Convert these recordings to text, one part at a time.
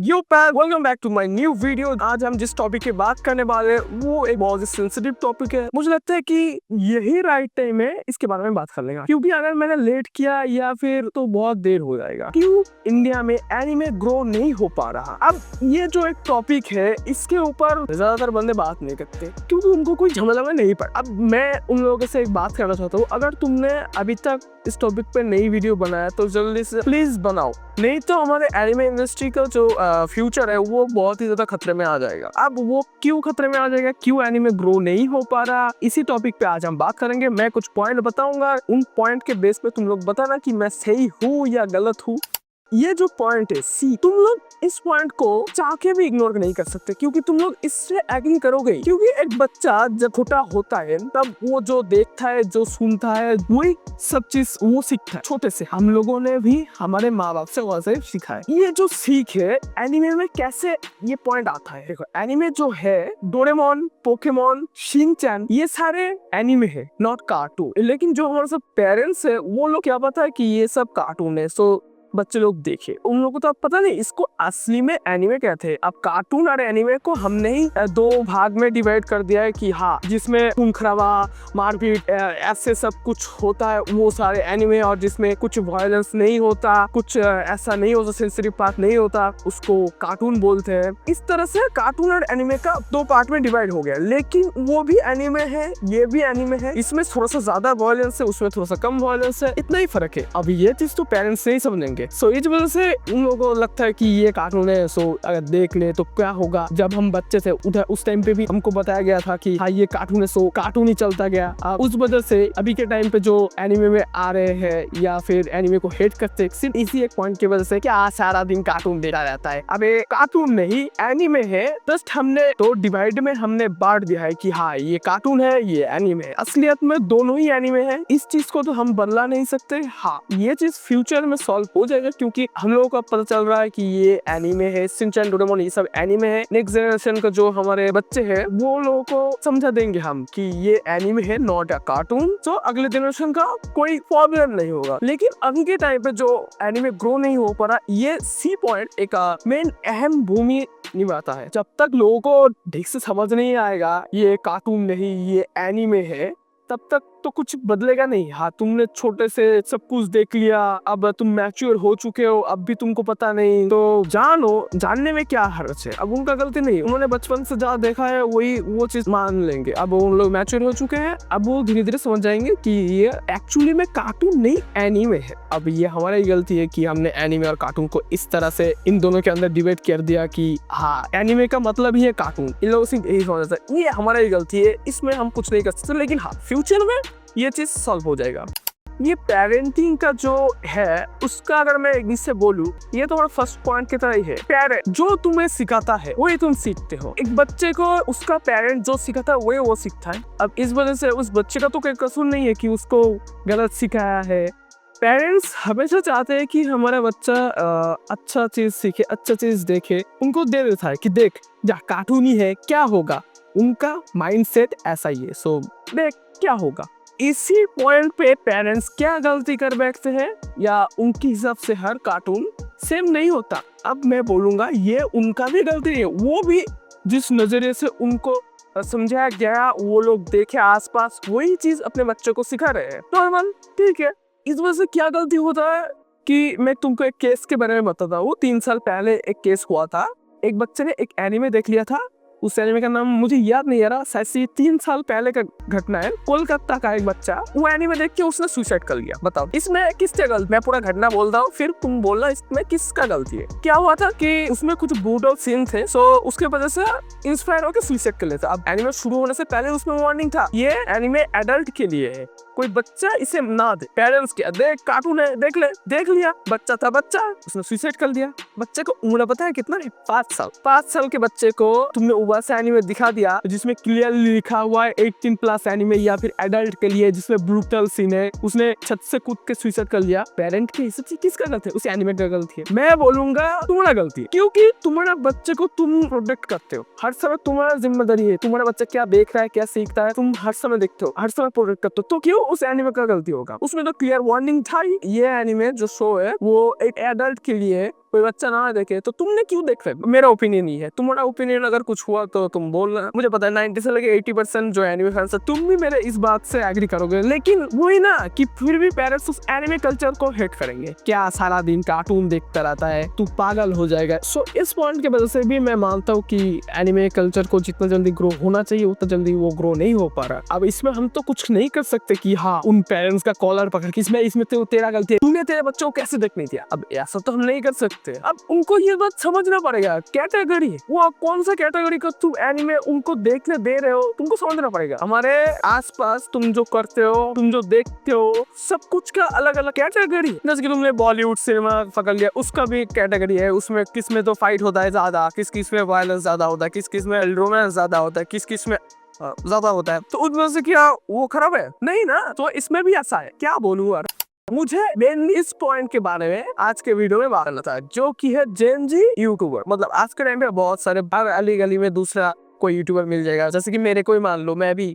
यो पैर welcome back to my new video. आज हम जिस टॉपिक की बात करने वाले हैं वो एक बहुत ही सेंसिटिव टॉपिक है। मुझे लगता है कि यही राइट टाइम है इसके बारे में बात कर लेगा, क्योंकि अगर मैंने लेट किया या फिर तो बहुत देर हो जाएगा। क्यों इंडिया में एनीमे ग्रो नहीं हो पा रहा। अब ये जो एक टॉपिक है इसके ऊपर ज्यादातर बंदे बात नहीं करते क्योंकि उनको कोई झमेला में नहीं पड़ा। अब मैं उन लोगों से एक बात करना चाहता हूँ, अगर तुमने अभी तक इस टॉपिक पे नई वीडियो बनाया तो जल्दी से प्लीज बनाओ, नहीं तो हमारे एनिमे इंडस्ट्री का जो फ्यूचर है वो बहुत ही ज्यादा खतरे में आ जाएगा। अब वो क्यों खतरे में आ जाएगा, क्यों एनिमे ग्रो नहीं हो पा रहा, इसी टॉपिक पे आज हम बात करेंगे। मैं कुछ पॉइंट बताऊंगा, उन पॉइंट के बेस पे तुम लोग बताना कि मैं सही हूँ या गलत हूँ। ये जो पॉइंट है सी, तुम लोग इस पॉइंट को चाह के भी इग्नोर नहीं कर सकते क्योंकि तुम लोग इससे एग्री करोगे। क्योंकि एक बच्चा जब छोटा होता है तब वो जो देखता है, जो सुनता है, वही सब चीज वो सीखता है। छोटे से हम लोगों ने भी हमारे माँ बाप से वैसे सीखा है। ये जो सीख है एनिमे में कैसे ये पॉइंट आता है। देखो एनिमे जो है डोरेमोन, पोकेमोन, शिनचैन, ये सारे एनिमे है, नॉट कार्टून। लेकिन जो हमारे सब पेरेंट्स है वो लोग क्या पता है कि ये सब कार्टून है, सो बच्चे लोग देखे। उन लोगों को तो अब पता नहीं इसको असली में एनिमे कहते हैं। अब कार्टून और एनिमे को हमने ही दो भाग में डिवाइड कर दिया है कि हाँ, जिसमें खून खराबा, मारपीट, ऐसे सब कुछ होता है वो सारे एनिमे, और जिसमें कुछ वायलेंस नहीं होता, कुछ ऐसा नहीं होता, सेंसिटिव पार्ट नहीं होता, उसको कार्टून बोलते हैं। इस तरह से कार्टून और एनिमे का दो पार्ट में डिवाइड हो गया। लेकिन वो भी एनिमे है, ये भी एनिमे है, इसमें थोड़ा सा ज्यादा वायलेंस है, उसमें थोड़ा सा कम वायलेंस है, इतना ही फर्क है। अब ये चीज तो पेरेंट्स नहीं समझेंगे। सो इस वजह से उन लोगों को लगता है कि ये कार्टून है, सो अगर देख ले तो क्या होगा। जब हम बच्चे थे उधर उस टाइम पे भी हमको बताया गया था कि हाँ ये कार्टून है, सो कार्टून ही चलता गया। उस वजह से अभी के टाइम पे जो एनिमे में आ रहे हैं या फिर एनिमे को हेट करते हैं सिर्फ इसी एक पॉइंट की वजह से कि सारा दिन कार्टून देखा रहता है। अब कार्टून नहीं एनिमे है, जस्ट हमने तो डिवाइड में हमने बांट दिया है कि हाँ ये कार्टून है, ये एनिमे है। असलियत में दोनों ही एनिमे है, इस चीज को तो हम बदला नहीं सकते। हाँ ये चीज फ्यूचर में सॉल्व हो जाएगा क्योंकि हम लोगों को पता चल रहा है कि ये एनिमे है, शिनचैन, डोरेमोन, ये सब एनिमे है। नेक्स्ट जनरेशन का जो हमारे बच्चे हैं वो लोगों को समझा देंगे हम कि ये एनिमे है, नॉट अ कार्टून। तो अगले जनरेशन का कोई प्रॉब्लम नहीं होगा। लेकिन अभी के टाइम पे जो एनिमे ग्रो नहीं हो पा रहा, ये सी पॉइंट एक मेन अहम भूमि निभाता है। जब तक लोगों को ठीक से समझ नहीं आएगा ये कार्टून नहीं ये एनिमे है, तब तक तो कुछ बदलेगा नहीं। हाँ तुमने छोटे से सब कुछ देख लिया, अब तुम मैच्योर हो चुके हो, अब भी तुमको पता नहीं, तो जानो, जानने में क्या हर्ज है। अब उनका गलती नहीं, उन्होंने बचपन से जहाँ देखा है वही वो चीज मान लेंगे। अब उन लोग मैच्योर हो चुके हैं, अब वो धीरे धीरे समझ जाएंगे कि ये एक्चुअली में कार्टून नहीं एनीमे है। अब ये हमारी गलती है कि हमने एनीमे और कार्टून को इस तरह से इन दोनों के अंदर डिवाइड कर दिया कि हाँ एनीमे का मतलब ही है कार्टून। इन लोगों से यही समझ आता है, ये हमारी गलती है, इसमें हम कुछ नहीं कर सकते। लेकिन हाँ फ्यूचर में ये चीज सॉल्व हो जाएगा। ये पेरेंटिंग का जो है उसका अगर मैं इससे बोलूं, ये तो फर्स्ट पॉइंट की तरह ही है। पेरेंट जो तुम्हें सिखाता है वही तुम सीखते हो। एक बच्चे को उसका पेरेंट जो सिखाता है वही वो सीखता है। अब इस वजह से उस बच्चे का तो कोई कसूर नहीं है कि उसको गलत सिखाया है। पेरेंट्स हमेशा चाहते हैं कि हमारा बच्चा अच्छा चीज सीखे, अच्छा चीज देखे। उनको दे देता है कि देख जा कार्टून ही है, क्या होगा। उनका माइंडसेट ऐसा ही है, सो देख क्या होगा। इसी पॉइंट पे पेरेंट्स क्या गलती कर बैठते हैं, या उनके हिसाब से हर कार्टून सेम नहीं होता। अब मैं बोलूंगा ये उनका भी गलती नहीं है, वो भी जिस नजरिए से उनको समझाया गया वो लोग देखे आसपास वही चीज अपने बच्चों को सिखा रहे हैं। नॉर्मल, ठीक है। इस वजह से क्या गलती होता है कि मैं तुमको एक केस के बारे में बताता हूँ। 3 साल पहले एक केस हुआ था। एक बच्चे ने एक एनिमे देख लिया था, उस एनिमे का नाम मुझे याद नहीं आ रहा, शायद से 3 साल पहले का घटना है। कोलकाता का एक बच्चा वो एनिमे देख के उसने सुसाइड कर लिया। बताओ इसमें किसका गलती? मैं पूरा घटना बोलता हूँ फिर तुम बोलना इसमें किसका गलती है। क्या हुआ था कि उसमें कुछ ब्रूटल सीन थे, सो उसके वजह से इंस्पायर होकर सुसाइड कर लेता। अब एनिमे शुरू होने से पहले उसमें वार्निंग था, ये एनिमे एडल्ट के लिए है, कोई बच्चा इसे ना दे। पेरेंट्स क्या, देख कार्टून है, देख ले, देख लिया। बच्चा था बच्चा, उसने सुसाइड कर दिया। बच्चे को उम्र पता है कितना है? 5 साल। 5 साल के बच्चे को तुमने वैसा एनिमे दिखा दिया जिसमें क्लियरली लिखा हुआ है 18+ एनिमे या फिर एडल्ट के लिए, जिसमें ब्रूटल सीन है, उसने छत से कूद के सुसाइड कर लिया। पेरेंट के हिसाब से किसका गलती है? उस एनिमे का गलती है? मैं बोलूंगा तुम्हारा गलती है, क्योंकि तुम्हारा बच्चे को तुम प्रोटेक्ट करते हो। हर समय तुम्हारा जिम्मेदारी है, तुम्हारा बच्चा क्या देख रहा है, क्या सीखता है, तुम हर समय देखते हो, हर समय प्रोटेक्ट करते हो। तो क्यों उस एनिमे का गलती होगा? उसमें तो क्लियर वार्निंग था ही। ये एनिमे जो शो है वो एक एडल्ट के लिए कोई बच्चा ना देखे तो तुमने क्यों देख रहे? मेरा ओपिनियन ही है, तुम्हारा ओपिनियन अगर कुछ हुआ तो तुम बोलना। मुझे पता है 90 से लेके 80% जो एनिमे फैंस है तुम भी मेरे इस बात से एग्री करोगे, लेकिन वही ना कि फिर भी पेरेंट्स उस एनिमे कल्चर को हेट करेंगे। क्या सारा दिन कार्टून देखता रहता है, तू पागल हो जाएगा। सो इस पॉइंट की वजह से भी मैं मानता हूँ कि एनिमे कल्चर को जितना जल्दी ग्रो होना चाहिए उतना जल्दी वो ग्रो नहीं हो पा रहा। अब इसमें हम तो कुछ नहीं कर सकते कि हाँ उन पेरेंट्स का कॉलर पकड़ के इसमें तो तेरा गलती है, तूने तेरे बच्चों को कैसे देखने दिया। अब ऐसा तो हम नहीं कर सकते। अब उनको ये बात समझना पड़ेगा, कैटेगरी वो कौन सा कैटेगरी का तुम एनिमे उनको देखने दे रहे हो, तुमको समझना पड़ेगा। हमारे आसपास तुम जो करते हो, तुम जो देखते हो, सब कुछ का अलग अलग कैटेगरी। जैसे कि तुमने बॉलीवुड सिनेमा पकड़ लिया, उसका भी कैटेगरी है। उसमें किस में तो फाइट होता है ज्यादा, किस किस में वायलेंस ज्यादा होता है, किस किस में रोमांस ज्यादा होता है, किस किस में ज्यादा होता है। तो उसमें से क्या वो खराब है? नहीं ना। तो इसमें भी ऐसा है, क्या बोलूं यार। मुझे मेनली इस पॉइंट के बारे में आज के वीडियो में बात करना था, जो कि है जेन जी यूट्यूबर। मतलब आज के टाइम पे बहुत सारे हर अली गली में दूसरा कोई यूट्यूबर मिल जाएगा। जैसे कि मेरे को ही मान लो, मैं भी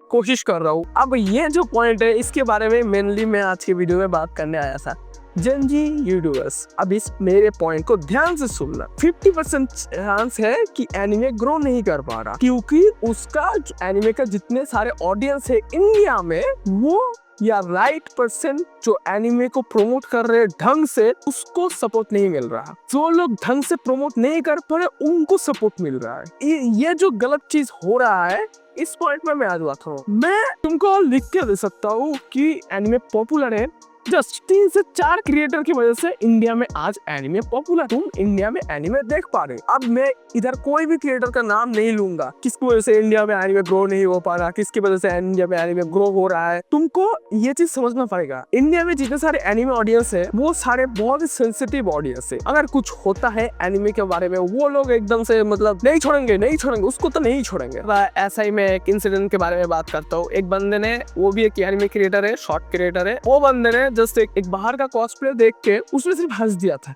कोशिश कर रहा हूँ। अब ये जो पॉइंट है इसके बारे में मेनली मैं आज के वीडियो में बात करने आया था, जेन जी यूट्यूबर्स। अब इस मेरे पॉइंट को ध्यान से सुनना। 50% चांस है कि एनिमे ग्रो नहीं कर पा रहा, क्योंकि उसका एनिमे का जितने सारे ऑडियंस है इंडिया में, वो या राइट पर्सन जो एनिमे को प्रमोट कर रहे ढंग से, उसको सपोर्ट नहीं मिल रहा। जो लोग ढंग से प्रमोट नहीं कर पा रहे उनको सपोर्ट मिल रहा है। ये जो गलत चीज हो रहा है, इस पॉइंट में मैं आज बात हूँ। मैं तुमको लिख के दे सकता हूँ कि एनिमे पॉपुलर है जस्ट 3 से 4 क्रिएटर की वजह से इंडिया में आज एनिमे पॉपुलर। तुम इंडिया में एनिमे देख पा रहे हो। अब मैं इधर कोई भी क्रिएटर का नाम नहीं लूंगा किसकी वजह से इंडिया में एनिमे ग्रो नहीं हो पा रहा, किसकी वजह से इंडिया में एनिमे ग्रो हो रहा है। तुमको ये चीज समझना पड़ेगा, इंडिया में जितने सारे एनिमे ऑडियंस है वो सारे बहुत ही सेंसिटिव ऑडियंस है। अगर कुछ होता है एनिमे के बारे में, वो लोग एकदम से मतलब नहीं छोड़ेंगे उसको तो नहीं छोड़ेंगे। ऐसा ही मैं एक इंसिडेंट के बारे में बात करता हूँ। एक बंदे ने, वो भी एक एनिमे क्रिएटर है, शॉर्ट क्रिएटर है, वो बंदे ने जस्ट एक बाहर का कॉस्प्ले देख के उसने सिर्फ हंस दिया था,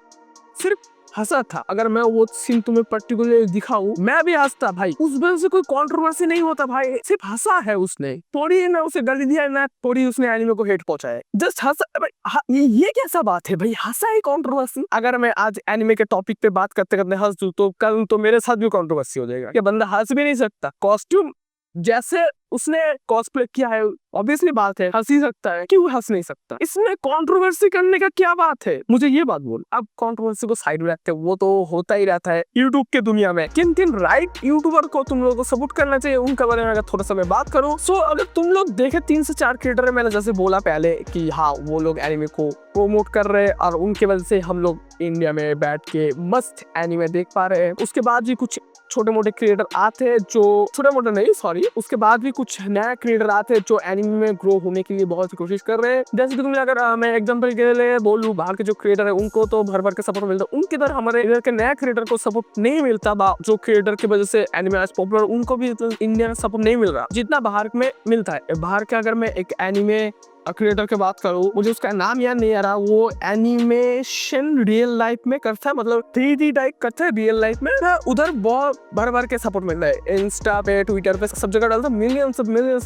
सिर्फ हंसा था। अगर मैं वो सीन तुम्हें पर्टिकुलर दिखाऊं, मैं भी हंसता भाई। उस वजह से कोई कंट्रोवर्सी नहीं होता भाई, सिर्फ हंसा है उसने। थोड़ी ना उसे गाली दिया, ना थोड़ी उसने एनिमे को हेट पहुंचाया, जस्ट हंसा भाई। ये कैसा बात है भाई, हंसा है कंट्रोवर्सी। अगर मैं आज एनिमे के टॉपिक पे बात करते करते हंस दूं तो कल तो मेरे साथ भी कंट्रोवर्सी हो जाएगा। क्या बंदा हंस भी नहीं सकता? कॉस्ट्यूम जैसे उसने कॉस्प्ले किया है, ऑब्वियसली बात है हंस ही सकता है, क्यों हंस नहीं सकता? इसमें कंट्रोवर्सी करने का क्या बात है? मुझे ये बात बोल। अब कंट्रोवर्सी को साइड में रखते, वो तो होता ही रहता है यूट्यूब के दुनिया में। किन किन राइट यूट्यूबर को तुम लोगों को सपोर्ट करना चाहिए, उनके बारे में अगर थोड़ा सा मैं बात करूं। सो अगर तुम लोग देखे 3 से 4 क्रिएटर है, मैंने जैसे बोला पहले कि हाँ वो लोग एनिमे को प्रोमोट कर रहे हैं और उनके वजह से हम लोग इंडिया में बैठ के मस्त एनिमे देख पा रहे हैं। उसके बाद भी कुछ छोटे मोटे क्रिएटर आते हैं, जो छोटे मोटे नहीं सॉरी, उसके बाद भी कुछ नया क्रिएटर आते हैं जो एनिमे में ग्रो होने के लिए बहुत कोशिश कर रहे हैं। जैसे कि तुमने अगर मैं एग्जांपल के लिए बोलूं, बाहर के जो क्रिएटर है उनको तो भर भर के सपोर्ट मिलता है, उनके इधर हमारे इधर के नया क्रिएटर को सपोर्ट नहीं मिलता। जो क्रिएटर की वजह से एनिमे आज पॉपुलर, उनको भी इंडिया में सपोर्ट नहीं मिल रहा जितना बाहर में मिलता है। बाहर के अगर मैं एक एनिमे क्रिएटर की बात करूं, मुझे उसका नाम याद नहीं आ रहा, वो एनिमेशन रियल लाइफ में करता है, मतलब 3D टाइप करता है रियल लाइफ में। उधर बहुत भर भर के सपोर्ट मिल रहा है, इंस्टा पे ट्विटर पे सब जगह डालता, मिलियंस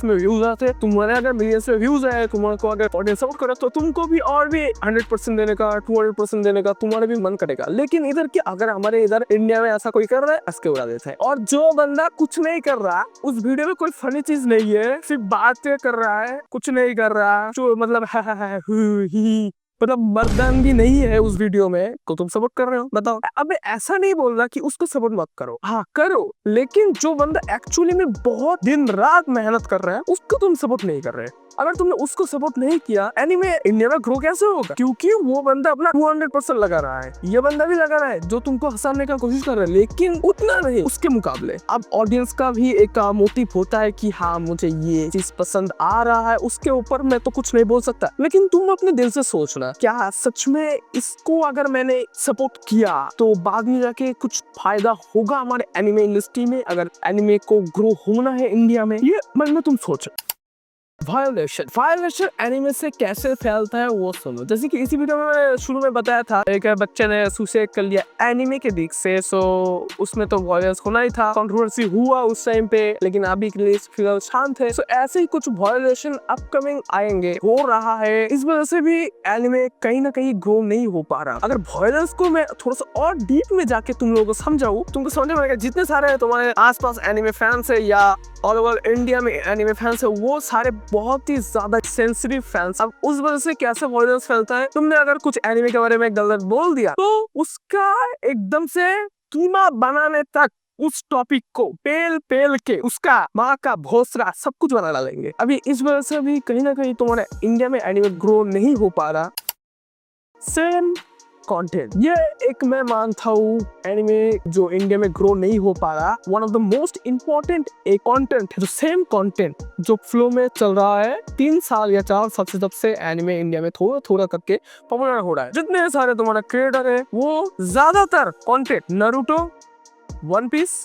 में व्यूज आते हैं। तुम्हारे अगर मिलियंस में व्यूज आए, तुम्हारे अगर ऑडियंस सपोर्ट करे तो तुमको भी और भी 100% देने का, 200% देने का तुम्हारा भी मन करेगा। लेकिन इधर की अगर हमारे इधर इंडिया में ऐसा कोई कर रहा है, इसके उड़ा देता है। और जो बंदा कुछ नहीं कर रहा, उस वीडियो में कोई फनी चीज नहीं है, सिर्फ बातें कर रहा है, कुछ नहीं कर रहा, जो मतलब मतलब मर्दानगी नहीं है उस वीडियो में, को तुम सपोर्ट कर रहे हो? बताओ। अब ऐसा नहीं बोल रहा कि उसको सपोर्ट मत करो, हाँ करो, लेकिन जो बंदा एक्चुअली में बहुत दिन रात मेहनत कर रहा है उसको तुम सपोर्ट नहीं कर रहे। अगर तुमने उसको सपोर्ट नहीं किया, एनीमे इंडिया में ग्रो कैसे होगा? क्योंकि वो बंदा अपना 200% लगा रहा है, ये बंदा भी लगा रहा है जो तुमको हंसाने का कोशिश कर रहा है, लेकिन उतना नहीं उसके मुकाबले। अब ऑडियंस का भी एक मोटिव होता है कि हाँ मुझे ये चीज पसंद आ रहा है, उसके ऊपर मैं तो कुछ नहीं बोल सकता। लेकिन तुम अपने दिल से सोचना, क्या सच में इसको अगर मैंने सपोर्ट किया तो बाद में जाके कुछ फायदा होगा हमारे एनिमे इंडस्ट्री में? अगर एनिमे को ग्रो होना है इंडिया में, ये मन में तुम सोचो। वायलेशन एनिमे से कैसे फैलता है वो सुनो। जैसे कि इसी वीडियो में मैंने शुरू में बताया था, एक बच्चे ने सुसाइड कर लिया एनिमे के दिख से। सो उसमें तो वायलेंस होना ही था, कंट्रोवर्सी हुआ उस टाइम पे, लेकिन अभी के लिए फिलहाल शांत है। सो ऐसे ही कुछ वायलेशन अपकमिंग आएंगे, हो रहा है। इस वजह से भी एनिमे कहीं ना कहीं ग्रो नहीं हो पा रहा। अगर वायलेंस को मैं थोड़ा सा और डीप में जाके तुम लोगों को समझाऊं, तुमको समझ में आएगा जितने सारे तुम्हारे आसपास एनिमे फैंस है या ऑल ओवर इंडिया में एनिमे फैंस है, वो सारे बहुत ही ज्यादा सेंसिटिव फैंस। अब उस वजह से कैसे वायलेंस फैलता है, तुमने अगर कुछ एनिमे के बारे में गलत बोल दिया तो उसका एकदम से कीमा बनाने तक उस टॉपिक को पेल पेल के उसका माँ का भोसरा सब कुछ बना डालेंगे। अभी इस वजह से भी कहीं ना कहीं तुम्हारे इंडिया में एनिमे ग्रो नहीं हो पा रहा। सेम कंटेंट, ये एक मैं मानता हूँ एनिमे जो इंडिया में ग्रो नहीं हो पा रहा। One of the most important एक कंटेंट है, सेम कंटेंट जो फ्लो में चल रहा है 3 साल या 4 साल से, तब से एनिमे इंडिया में थोड़ा थोड़ा करके पॉपुलर हो रहा है। जितने सारे तुम्हारा क्रिएटर है वो ज्यादातर content Naruto, One Piece,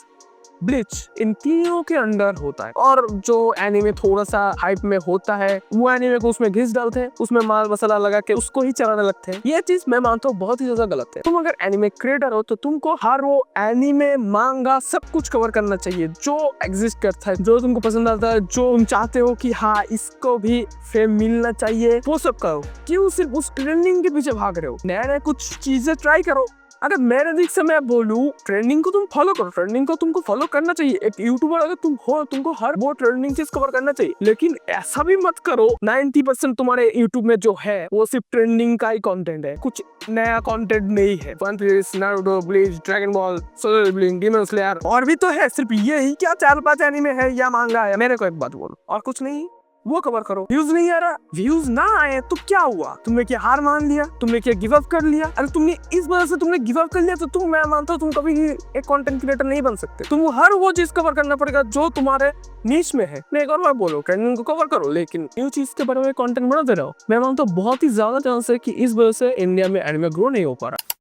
Bleach, इन तीनों के अंडर होता है। और जो एनिमे थोड़ा सा हाइप में होता है वो एनिमे को उसमें घिस डालते हैं, उसमें माल मसाला लगा के उसको ही चलाने लगते हैं। ये चीज मैं मानता हूँ बहुत ही ज्यादा गलत है। तुम अगर एनिमे क्रिएटर हो तो तुमको हर वो एनिमे मांगा सब कुछ कवर करना चाहिए जो एग्जिस्ट करता है, जो तुमको पसंद आता है, जो तुम चाहते हो कि हाँ इसको भी फेम मिलना चाहिए, वो सब करो। क्यों सिर्फ उस ट्रेंडिंग के पीछे भाग रहे हो? नया नया कुछ चीजें ट्राई करो। अगर मेरे दिख से मैं बोलूँ, ट्रेंडिंग को तुम फॉलो करो, ट्रेंडिंग को तुमको फॉलो करना चाहिए। एक यूट्यूबर अगर तुम हो, तुमको हर वो ट्रेंडिंग चीज कवर करना चाहिए, लेकिन ऐसा भी मत करो 90% तुम्हारे यूट्यूब में जो है वो सिर्फ ट्रेंडिंग का ही कंटेंट है, कुछ नया कंटेंट नहीं है। One Piece, Naruto, Bleach, Dragon Ball, Solo Leveling, Demon Slayer और भी तो है। सिर्फ ये ही क्या 4-5 एनीमे है या मांगा है? मेरे को एक बात बोलो, और कुछ नहीं, वो कवर करो। व्यूज नहीं आ रहा, व्यूज ना आए तो क्या हुआ? तुमने क्या हार मान लिया? तुमने क्या गिव अप कर लिया? अरे तुमने इस वजह से तुमने गिव अप कर लिया तो मैं मानता हूँ तुम कभी एक कंटेंट क्रिएटर नहीं बन सकते। तुम हर वो चीज कवर करना पड़ेगा जो तुम्हारे नीश में है। मैं एक और बार बोलो, ट्रेंडिंग को कवर करो लेकिन न्यू चीज के बारे में कंटेंट बनाते रहो। मैं मानता हूँ बहुत ही ज्यादा चांस है कि इस वजह से इंडिया में एनिमे ग्रो नहीं हो पा रहा।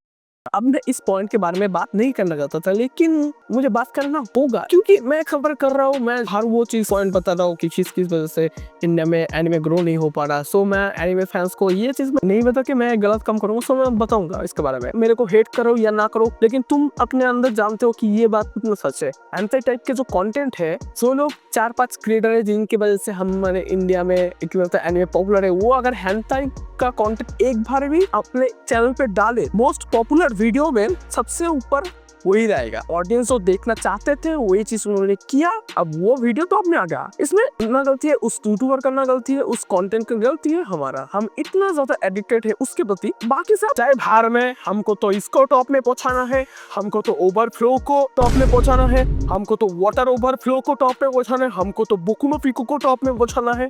अब मैं इस पॉइंट के बारे में बात नहीं करना चाहता था, लेकिन मुझे बात करना होगा क्योंकि मैं खबर कर रहा हूँ, मैं हर वो चीज पॉइंट बता रहा हूँ कि किस वजह से इंडिया में एनिमे ग्रो नहीं हो पा रहा। सो मैं एनिमे फैंस को ये चीज नहीं बता कि मैं गलत काम करूँगा, सो मैं बताऊंगा इसके बारे में। मेरे को हेट करो या ना करो, लेकिन तुम अपने अंदर जानते हो कि ये बात कितना सच है। एंटी टाइप के जो कंटेंट है, जो लोग 4-5 क्रिएटर है जिनकी वजह से हमारे इंडिया में एनिमे पॉपुलर है, वो अगर हेंटाई का कंटेंट एक बार भी अपने चैनल पे डाले, मोस्ट पॉपुलर वीडियो में सबसे ऊपर वही रहेगा। ऑडियंस जो देखना चाहते थे वही चीज उन्होंने किया, अब वो वीडियो तो अपने आ गया। इसमें ना गलती है उस यूट्यूबर का, ना गलती है उस कंटेंट की, गलती है हमारा। हम इतना ज्यादा एडिक्टेड है उसके प्रति। बाकी सब चाहे बाहर में, हमको तो इसको टॉप में पहुंचाना है, हमको तो ओवरफ्लो को टॉप में पहुंचाना है, हमको तो वाटर ओवरफ्लो को टॉप में पहुंचाना है, हमको तो बुकुनो पिकू को टॉप में पहुंचाना है।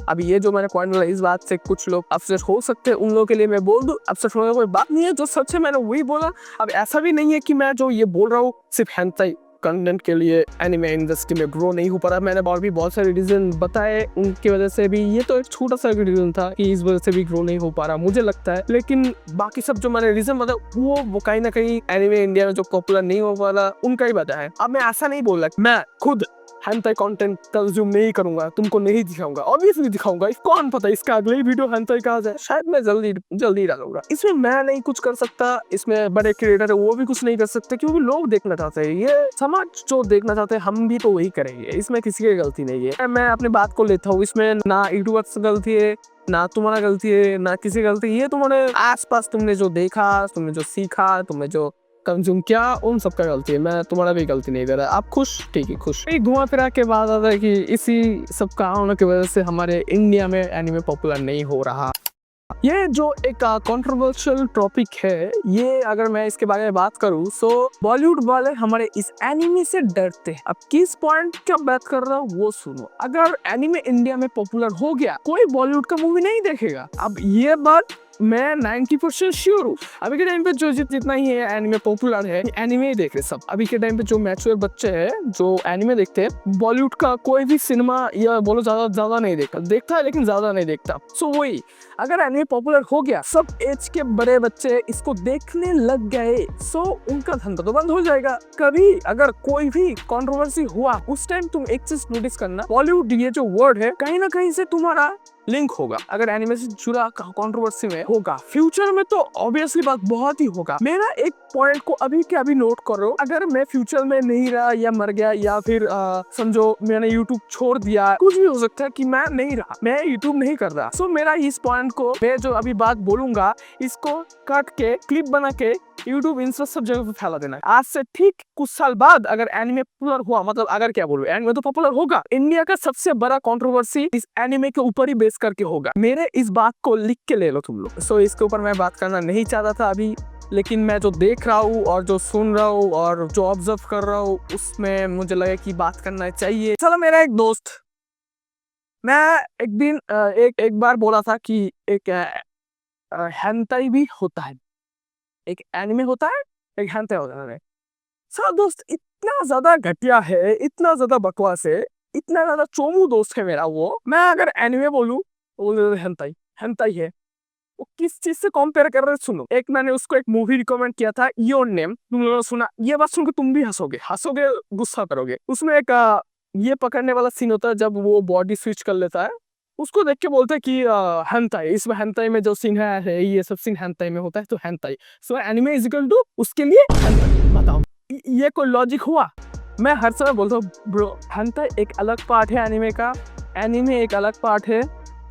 अब ये जो मैंने पॉइंट बोला, इस बात से कुछ लोग अपसेट हो सकते हैं, उन लोगों के लिए मैं बोल दूं अपसेट होने कोई बात नहीं है, जो सच है मैंने वही बोला। अब ऐसा भी नहीं है कि मैं जो ये बोल रहा हूँ सिर्फ हेंटाई कंटेंट के लिए एनिमे इंडस्ट्री में ग्रो नहीं हो पा रहा। मैंने और भी बहुत सारे रीजन बताए, उनकी वजह से भी, ये तो एक छोटा सा रीजन था कि इस वजह से भी ग्रो नहीं हो पा रहा मुझे लगता है। लेकिन बाकी सब जो मैंने रीजन बताया वो कहीं ना कहीं एनिमे इंडिया में जो पॉपुलर नहीं हो पा रहा उनका ही वजह है। अब मैं ऐसा नहीं बोल रहा मैं खुद हेंटाई कंटेंट कंज्यूम नहीं करूंगा, तुमको नहीं दिखाऊंगा, ऑब्वियसली दिखाऊंगा। कौन पता इसका अगले ही वीडियो हेंटाई का आ जाए, शायद मैं जल्दी डालूंगा। इसमें मैं नहीं कुछ कर सकता, इसमें बड़े क्रिएटर है वो भी कुछ नहीं कर सकते, क्योंकि लोग देखना चाहते हैं, ये समाज जो देखना चाहते हैं हम भी तो वही करेंगे। इसमें किसी की गलती नहीं है। मैं अपनी बात को लेता हूँ, इसमें ना यूट्यूबर्स गलती है, ना तुम्हारा गलती है, ना किसी गलती। ये तुम्हारे आसपास तुमने जो देखा, तुमने जो सीखा, तुमने जो कंज्यूम क्या, उन सबका गलती है। मैं तुम्हारा भी गलती नहीं दे रहा। आप खुश, ठीक है खुश। घुमा फिरा के बाद आता है कि इसी सब कारणों की वजह से हमारे इंडिया में एनिमे पॉपुलर नहीं हो रहा। ये जो एक कंट्रोवर्शियल टॉपिक है, ये अगर मैं इसके बारे में बात करूं तो बॉलीवुड वाले हमारे इस एनिमे से डरते हैं। अब किस पॉइंट का बात कर रहा हूँ वो सुनो। अगर एनिमे इंडिया में पॉपुलर हो गया, कोई बॉलीवुड का मूवी नहीं देखेगा। अब ये बात मैं 90% श्योर हूँ अभी के टाइम पे जो जितना ही है एनिमे पॉपुलर है, एनिमे ही देख रहे सब। अभी के टाइम पे जो मैच्योर बच्चे हैं जो एनिमे देखते हैं, बॉलीवुड का कोई भी सिनेमा या बोलो ज्यादा नहीं देखता है, लेकिन ज्यादा नहीं देखता। सो वही, अगर एनिमे पॉपुलर हो गया, सब एज के बड़े बच्चे इसको देखने लग गए, सो उनका धंधा तो बंद हो जाएगा। कभी अगर कोई भी कंट्रोवर्सी हुआ, उस टाइम तुम एक चीज नोटिस करना, बॉलीवुड ये जो वर्ड है कहीं ना कहीं से तुम्हारा लिंक होगा। अगर एनिमे से जुड़ा कंट्रोवर्सी में होगा, फ्यूचर में तो ऑब्वियसली बात बहुत ही होगा। मेरा एक पॉइंट को अभी के अभी नोट करो, अगर मैं फ्यूचर में नहीं रहा या मर गया या फिर समझो मैंने यूट्यूब छोड़ दिया, कुछ भी हो सकता है कि मैं नहीं रहा, मैं यूट्यूब नहीं कर रहा। सो मेरा इस पॉइंट को, मैं जो अभी बात बोलूंगा इसको काट के क्लिप बना के यूट्यूब इंस्टा सब जगह पे फैला देना है। आज से ठीक कुछ साल बाद अगर एनिमे पॉपुलर हुआ, मतलब अगर क्या बोलूं, एनिमे तो पॉपुलर होगा, इंडिया का सबसे बड़ा कंट्रोवर्सी इस एनिमे के ऊपर ही बेस करके होगा। मेरे इस बात को लिख के ले लो तुम लोग। सो इसके ऊपर मैं बात करना नहीं चाहता था अभी, लेकिन मैं जो देख रहा हूँ और जो सुन रहा हूँ और जो ऑब्जर्व कर रहा हूँ, उसमें मुझे लगा कि बात करना चाहिए। चलो, मेरा एक दोस्त, मैं एक दिन एक बार बोला था कि एक हेंटाई भी होता है, एक एनिमे होता है, एक हेंटाई होता है। सर दोस्त इतना ज्यादा घटिया है, इतना ज्यादा बकवास है, इतना ज्यादा चोमू दोस्त है मेरा वो। मैं अगर एनिमे बोलूं तो हेंटाई हेंटाई है। वो किस चीज से कंपेयर कर रहे हैं सुनो। एक मैंने उसको एक मूवी रिकमेंड किया था, योर नेम, तुम लोगों ने सुना? ये बात सुनकर तुम भी हंसोगे गुस्सा करोगे। उसमें एक ये पकड़ने वाला सीन होता है जब वो बॉडी स्विच कर लेता है, उसको देख के बोलते हैं कि हेंटाई। इसमें हेंटाई में जो सीन है ये सब सीन हेंटाई में होता है, तो hentai. So anime is equal to उसके लिए हेंटाई। बताओ ये कोई लॉजिक हुआ? मैं हर समय बोलता हूँ ब्रो, हेंटाई एक अलग पार्ट है एनिमे का, एनिमे एक अलग पार्ट है,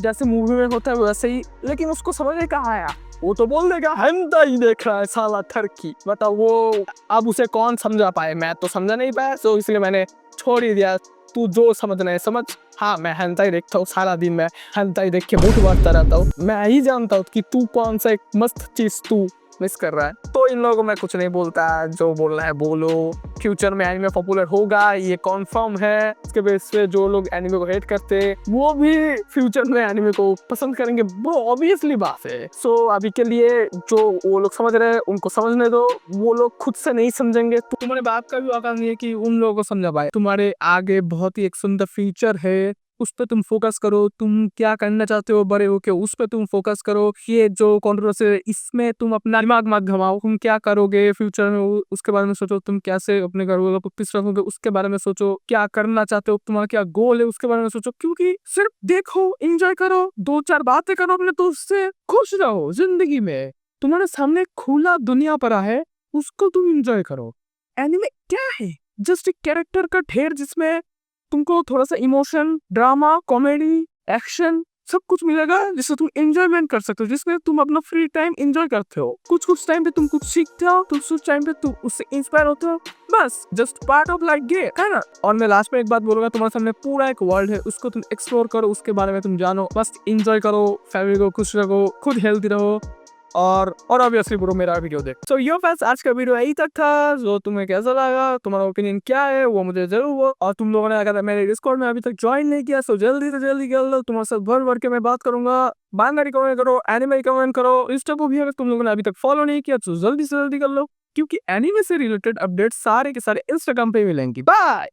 जैसे मूवी में होता है वैसे ही। लेकिन उसको समझ में कहाँ आया, वो तो बोल देगा हेंटाई देख रहा है साला ठरकी। बताओ वो अब उसे कौन समझा पाए? मैं तो समझा नहीं पाया, सो इसलिए मैंने छोड़ ही दिया। तू जो समझना है समझ। हाँ, मैं हेंटाई देखता हूँ, सारा दिन मैं हेंटाई देख के मूड बांटता रहता हूँ। मैं ही जानता हूँ कि तू कौन सा एक मस्त चीज तू मिस कर रहा है। तो इन लोगों को मैं कुछ नहीं बोलता, जो बोलना है बोलो। फ्यूचर में एनिमे पॉपुलर होगा, ये कॉन्फर्म है। इसके बेस पे जो लोग एनिमे को हेट करते हैं, वो भी फ्यूचर में एनिमे को पसंद करेंगे, वो ऑब्वियसली बात है। सो अभी के लिए जो वो लोग समझ रहे हैं उनको समझने दो, वो लोग खुद से नहीं समझेंगे तो तुम्हारे बाप का भी औकात नहीं है कि उन लोगों को समझा पाए। तुम्हारे आगे बहुत ही एक सुंदर फ्यूचर है, उस पर तुम फोकस करो। तुम क्या करना चाहते हो बड़े होके, उस पर तुम फोकस करो। ये जो कंट्रोवर्सी है इसमें तुम अपना दिमाग मत घमाओ। तुम क्या करोगे फ्यूचर में उसके बारे में सोचो। तुम कैसे अपने घर वालों को खुश रखोगे उसके बारे में सोचो। क्या करना चाहते हो, तुम्हारा क्या गोल है उसके बारे में सोचो। क्योंकि सिर्फ देखो, एंजॉय करो, 2-4 बातें करो अपने दोस्त से, खुश रहो जिंदगी में। तुम्हारे सामने खुला दुनिया पड़ा है, उसको तुम एंजॉय करो। एनिमे क्या है? जस्ट एक कैरेक्टर का ढेर जिसमें तुमको थोड़ा सा इमोशन, ड्रामा, कॉमेडी, एक्शन सब कुछ मिलेगा, जिससे तुम एंजॉयमेंट कर सकते हो, जिसमें तुम अपना फ्री टाइम एंजॉय करते हो। कुछ टाइम पे तुम कुछ सीखते हो, कुछ टाइम पे तुम उससे इंस्पायर होते हो। बस just part of life game है ना। और मैं लास्ट में एक बात बोलूंगा, तुम्हारे सामने पूरा एक वर्ल्ड है, उसको तुम एक्सप्लोर करो, उसके बारे में तुम जानो, बस एंजॉय करो, फैमिली को खुश रखो, खुद हेल्थी रहो। और ऑब्वियसली ब्रो मेरा वीडियो देख। सो यो फ्रेंड्स, आज का वीडियो यही तक था। जो तुम्हें कैसा लगा, तुम्हारा ओपिनियन क्या है, वो मुझे जरूर वो। और तुम लोगों ने अगर मेरे डिस्कॉर्ड में अभी तक ज्वाइन नहीं किया, सो जल्दी से जल्दी कर लो। तुम्हारे साथ भर के मैं बात करूंगा। मांगा रिकमेंड करो, एनिमे रिकमेंड करो। इंस्टा को भी अगर तुम लोगों ने अभी तक फॉलो नहीं किया तो जल्दी से जल्दी कर लो, क्योंकि एनिमे से रिलेटेड अपडेट सारे के सारे इंस्टाग्राम पे मिलेंगी। बाय।